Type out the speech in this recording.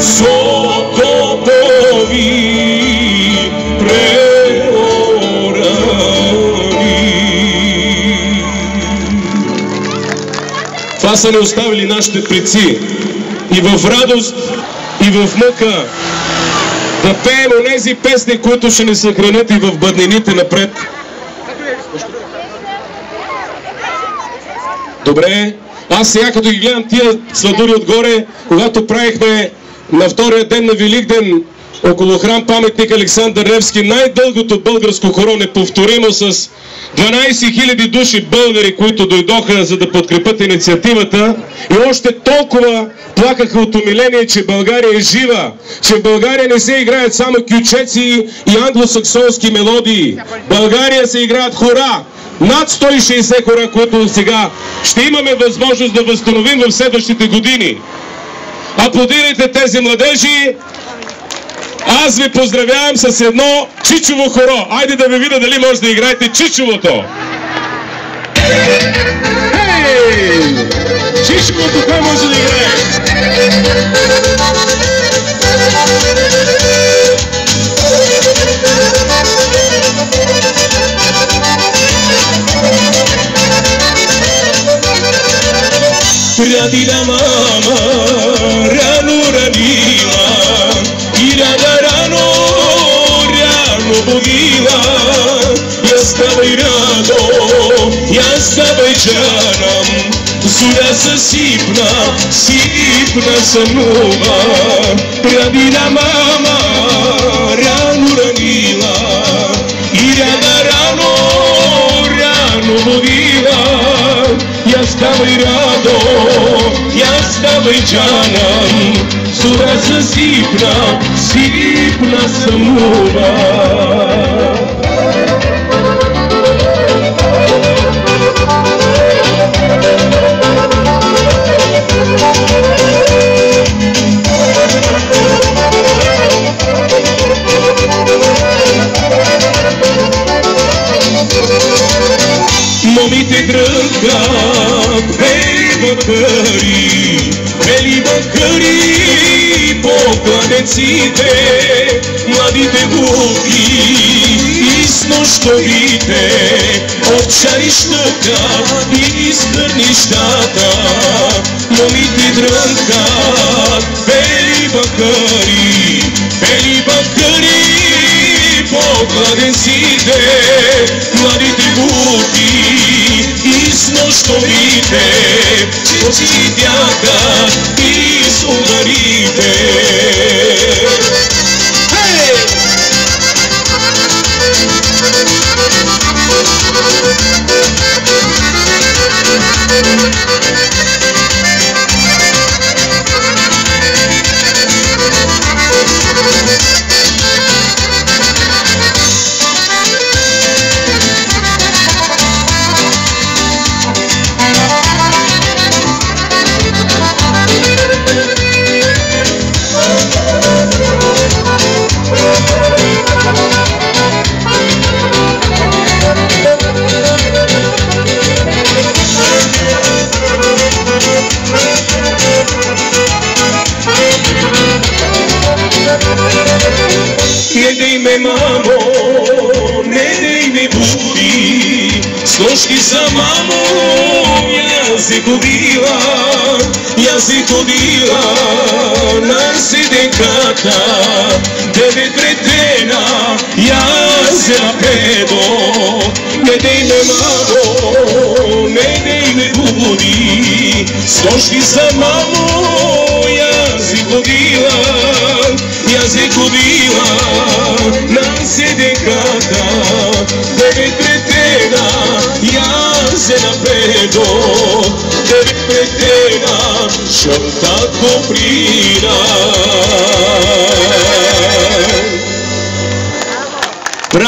соколови преорани. Това са ни оставили нашите предци. И в радост, и в мъка да пеем онези песни, които ще ни съхранят и в бъднините напред. Добре, аз сега като ги гледам тия сладури отгоре, когато правихме на втория ден на Великден около храм паметник Александър Невски най-дългото българско хоро, неповторимо с 12 000 души българи, които дойдоха за да подкрепят инициативата, и още толкова плакаха от умиление, че България е жива, че в България не се играят само кючеци и англосаксонски мелодии. В България се играят хора. Над 160 хора, които сега ще имаме възможност да възстановим в следващите години. Аплодирайте тези младежи! Аз ви поздравявам с едно чичово хоро. Айде да ви видя дали може да играете чичовото. Хей! Чичовото, кой може да играе? Прадида мама рано родила и рано погила. Я ставай рано, я ставай джанам, зора съсипна, сипна сънува. Прадида мама рано родила и рано погила. Я ставай рано, я ставай джанам, зора съсипна, сипна сънува. Момите тръгват бели бакъри по кладенците, младите булки из нощовите, от чарищата и из гърнищата. Момите тръгват бели бакъри по кладенците, младите булки из нощовите, очи бягат из ударите. Не дей ме, мамо, не дей ме буди, с нощи за мамо, я се ходила на седенката, 9 редена, я се напредо. Не дей ме, мамо, не дей ме буди, с нощи за мамо, я се ходила на седенката, 9 редена, я се напредо. 9 редена, шълта коприна.